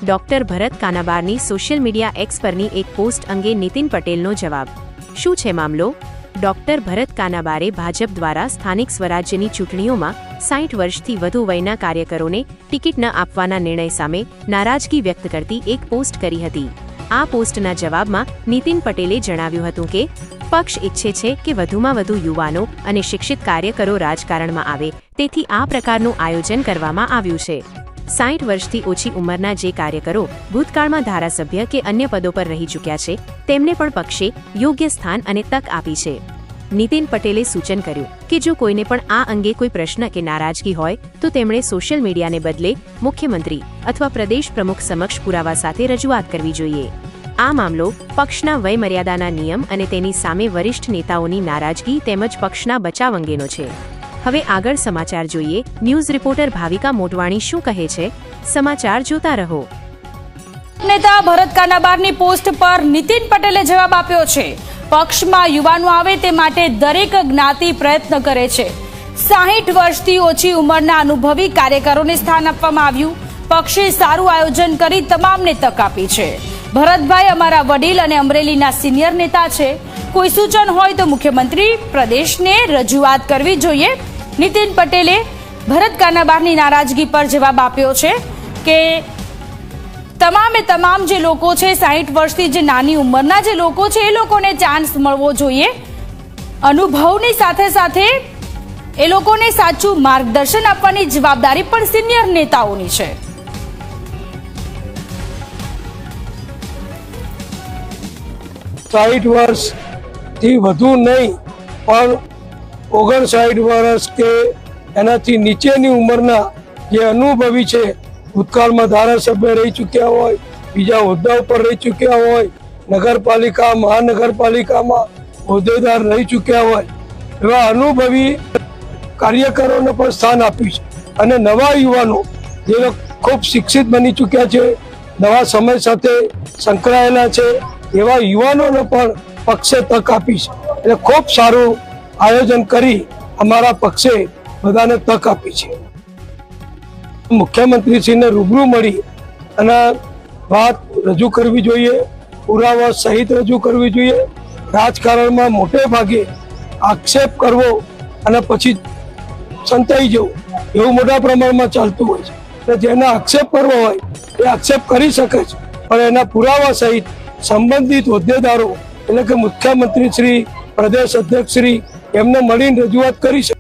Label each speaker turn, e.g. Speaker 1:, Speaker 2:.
Speaker 1: Doctor ભરત કાનાબારની social media x પરની એક post અંગે નીતિન પટેલનો જવાબ। શું છે મામલો? ડોક્ટર ભરત કાનાબારે ભાજપ દ્વારા સ્થાનિક સ્વરાજ્યની ચૂંટણીઓમાં 60 વર્ષથી વધુ વયના કાર્યકરોને ટિકિટ ન આપવાના નિર્ણય સામે નારાજગી વ્યક્ત કરતી એક પોસ્ટ કરી હતી। આ પોસ્ટના જવાબમાં નીતિન પટેલે જણાવ્યું હતું કે પક્ષ ઈચ્છે છે કે વધુમાં વધુ યુવાનો અને શિક્ષિત કાર્યકરો રાજકારણમાં આવે, તેથી આ પ્રકારનું આયોજન કરવામાં આવ્યું છે। 60 વર્ષથી ઓછી ઉંમરના જે કાર્યકરો ભૂતકાળમાં ધારાસભ્ય કે અન્ય પદો પર રહી ચૂક્યા છે, તેમને પણ પક્ષે યોગ્ય સ્થાન અને તક આપી છે। નીતિન પટેલે સૂચન કર્યું કે જો કોઈને પણ આ અંગે કોઈ પ્રશ્ન કે નારાજગી હોય તો તેમણે સોશિયલ મીડિયાને બદલે મુખ્યમંત્રી અથવા પ્રદેશ પ્રમુખ સમક્ષ પુરાવા સાથે રજૂઆત કરવી જોઈએ। આ મામલો પક્ષના વયમર્યાદાના નિયમ અને તેની સામે વરિષ્ઠ નેતાઓની નારાજગી તેમજ પક્ષના બચાવ અંગેનો છે। હવે આગળ સમાચાર જોઈએ। ન્યૂઝ રિપોર્ટર ભાવિકા મોટવાણી શું કહે છે, સમાચાર જોતા રહો।
Speaker 2: નેતા ભરત કાનાબારની પોસ્ટ પર નીતિન પટેલે જવાબ આપ્યો છે। પક્ષમાં યુવાનો આવે તે માટે દરેક જ્ઞાતિ પ્રયત્ન કરે છે। 60 વર્ષથી ઓછી ઉંમરના અનુભવી કાર્યકરોને સ્થાન આપવામાં આવ્યું। પક્ષે સારું આયોજન કરી તમામને તક આપી છે। ભરતભાઈ અમારા વડીલ અને અમરેલીના સિનિયર નેતા છે। કોઈ સૂચન હોય તો મુખ્યમંત્રી પ્રદેશને રજૂઆત કરવી જોઈએ। નીતિન પટેલે ભરત કાનાબારની નારાજગી પર જવાબ આપ્યો છે કે તમામ જે લોકો છે 60 વર્ષથી જે નાની ઉંમરના જે લોકો છે એ લોકોને ચાન્સ મળવો જોઈએ। અનુભવની સાથે સાથે એ લોકોને સાચું માર્ગદર્શન આપવાની જવાબદારી પણ સિનિયર નેતાઓની છે।
Speaker 3: साठ वर्ष थी વધુ નહીં પણ 59 વર્ષ કે એનાથી નીચેની ઉંમરના જે અનુભવી છે, ભૂતકાળમાં ધારાસભ્ય રહી ચૂક્યા હોય, બીજા હોદ્દા ઉપર રહી ચૂક્યા હોય, નગરપાલિકા મહાનગરપાલિકામાં હોદ્દેદાર રહી ચૂક્યા હોય, એવા અનુભવી કાર્યકરોને પણ સ્થાન આપ્યું છે। અને નવા યુવાનો જે ખૂબ શિક્ષિત બની ચૂક્યા છે, નવા સમય સાથે સંકળાયેલા છે, એવા યુવાનોને પણ પક્ષે તક આપી છે। એટલે ખૂબ સારું આયોજન કરી અમારા પક્ષે બધાને તક આપી છે। મુખ્યમંત્રીશ્રીને રૂબરૂ મળી અને વાત રજૂ કરવી જોઈએ, પુરાવા સહિત રજૂ કરવી જોઈએ। રાજકારણમાં મોટે ભાગે આક્ષેપ કરવો અને પછી સંતાઈ જવું એવું મોટા પ્રમાણમાં ચાલતું હોય છે। એટલે જેને આક્ષેપ કરવો હોય એ આક્ષેપ કરી શકે છે, પણ એના પુરાવા સહિત સંબંધિત હોદ્દેદારો એટલે કે મુખ્યમંત્રી શ્રી, પ્રદેશ અધ્યક્ષ શ્રી એમને મળીને રજૂઆત કરી છે।